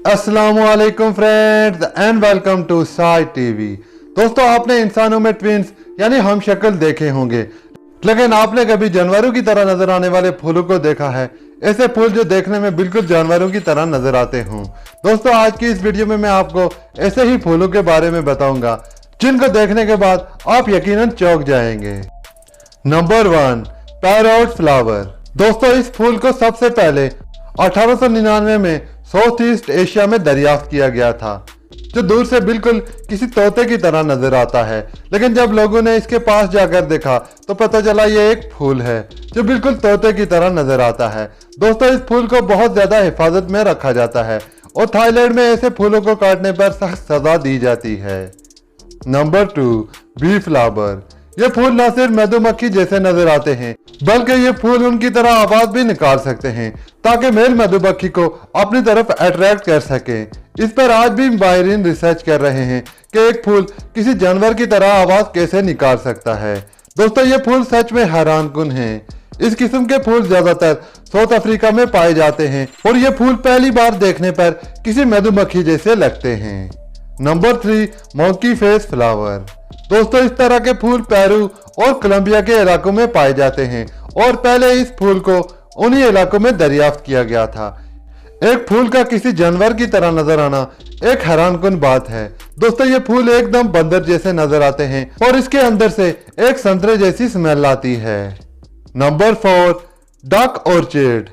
अस्सलामुअलैकुम friends and welcome to Sai TV. दोस्तों, आपने इंसानों में ट्विंस यानी हम शक्ल देखे होंगे, लेकिन आपने कभी जानवरों की तरह नजर आने वाले फूलों को देखा है? ऐसे फूल जो देखने में बिल्कुल जानवरों की तरह नजर आते हों। दोस्तों, आज की इस वीडियो में मैं आपको ऐसे ही फूलों के बारे में बताऊंगा जिनको देखने के बाद आप यकीनन चौंक जाएंगे। Number 1, parrot flower. दोस्तों, इस फूल को सबसे पहले 1899 में साउथ ईस्ट एशिया में दरियाफ्त किया गया था, जो दूर से बिल्कुल किसी तोते की तरह नजर आता है। लेकिन जब लोगों ने इसके पास जाकर देखा तो पता चला ये एक फूल है जो बिल्कुल तोते की तरह नजर आता है। दोस्तों, इस फूल को बहुत ज्यादा हिफाजत में रखा जाता है और थाईलैंड में ऐसे फूलों को काटने पर सख्त सजा दी जाती है। Number 2, bee flower. ये फूल न सिर्फ मधुमक्खी जैसे नजर आते हैं, बल्कि ये फूल उनकी तरह आवाज भी निकाल सकते हैं ताकि मेल मधुमक्खी को अपनी तरफ अट्रैक्ट कर सके। इस पर आज भी माहिरीन रिसर्च कर रहे हैं कि एक फूल किसी जानवर की तरह आवाज कैसे निकाल सकता है। दोस्तों, ये फूल सच में हैरानकुन हैं। इस किस्म के फूल ज्यादातर साउथ अफ्रीका में पाए जाते हैं और ये फूल पहली बार देखने पर किसी मधुमक्खी जैसे लगते हैं। Number 3, monkey face flower. दोस्तों, इस तरह के फूल पेरू और कोलंबिया के इलाकों में पाए जाते हैं और पहले इस फूल को उन्हीं इलाकों में दरियाफ्त किया गया था। एक फूल का किसी जानवर की तरह नजर आना एक हैरानकुन बात है। दोस्तों, ये फूल एकदम बंदर जैसे नजर आते हैं और इसके अंदर से एक संतरे जैसी स्मेल आती है। Number 4, duck orchid.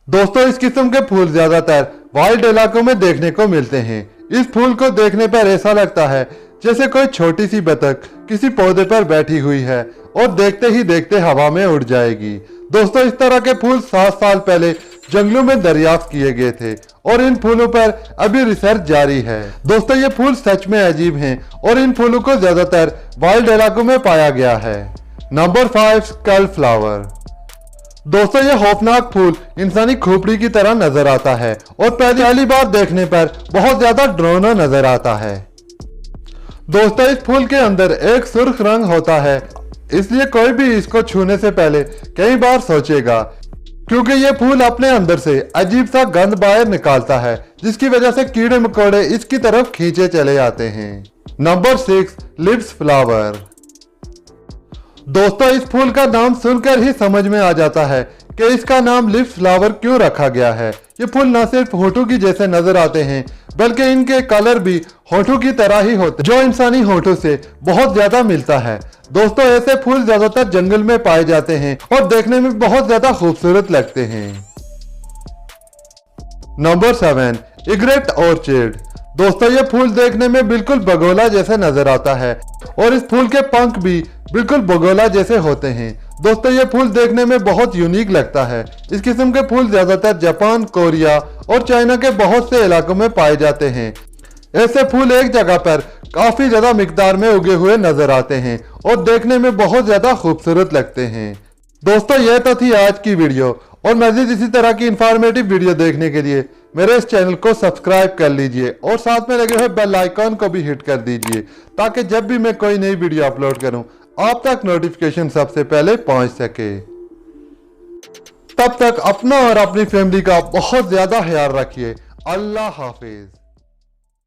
दोस्तों, इस किस्म के फूल ज्यादातर वाइल्ड इलाकों में देखने को मिलते हैं। इस फूल को देखने पर ऐसा लगता है जैसे कोई छोटी सी बतख किसी पौधे पर बैठी हुई है और देखते ही देखते हवा में उड़ जाएगी। दोस्तों, इस तरह के फूल 7 साल पहले जंगलों में दरियाफ्त किए गए थे और इन फूलों पर अभी रिसर्च जारी है। दोस्तों, ये फूल सच में अजीब हैं और इन फूलों को ज्यादातर वाइल्ड इलाकों में पाया गया है। Number 5, skull flower. दोस्तों, ये खौफनाक फूल इंसानी खोपड़ी की तरह नजर आता है और पहली बार देखने पर बहुत ज्यादा डरावना नजर आता है। दोस्तों, इस फूल के अंदर एक सुर्ख रंग होता है, इसलिए कोई भी इसको छूने से पहले कई बार सोचेगा, क्योंकि ये फूल अपने अंदर से अजीब सा गंध बाहर निकालता है, जिसकी वजह से कीड़े मकोड़े इसकी तरफ खींचे चले आते हैं। Number 6, lips flower. दोस्तों, इस फूल का नाम सुनकर ही समझ में आ जाता है कि इसका नाम लिप्स फ्लावर क्यों रखा गया है। ये फूल न सिर्फ होठों की जैसे नजर आते हैं, बल्कि इनके कलर भी होठों की तरह ही होते, जो इंसानी होठों से बहुत ज्यादा मिलता है। दोस्तों, ऐसे फूल ज्यादातर जंगल में पाए जाते हैं और देखने में बहुत ज्यादा खूबसूरत लगते हैं। Number 7, egret orchid. दोस्तों, ये फूल देखने में बिल्कुल बगोला जैसे नजर आता है और इस फूल के पंख भी बिल्कुल बगोला जैसे होते हैं। दोस्तों, ये फूल देखने में बहुत यूनिक लगता है। इस किस्म के फूल ज्यादातर जापान, कोरिया और चाइना के बहुत से इलाकों में पाए जाते हैं। ऐसे फूल एक जगह पर काफी ज्यादा मिकदार में उगे हुए नजर आते हैं और देखने में बहुत ज्यादा खूबसूरत लगते हैं। दोस्तों, यह तो थी आज की वीडियो और मजीद इसी तरह की इंफॉर्मेटिव वीडियो देखने के लिए मेरे इस चैनल को सब्सक्राइब कर लीजिए और साथ में लगे हुए बेल आइकॉन को भी हिट कर दीजिए, ताकि जब भी मैं कोई नई वीडियो अपलोड करूं आप तक नोटिफिकेशन सबसे पहले पहुंच सके। तब तक अपना और अपनी फैमिली का बहुत ज्यादा ख्याल रखिए। अल्लाह हाफिज।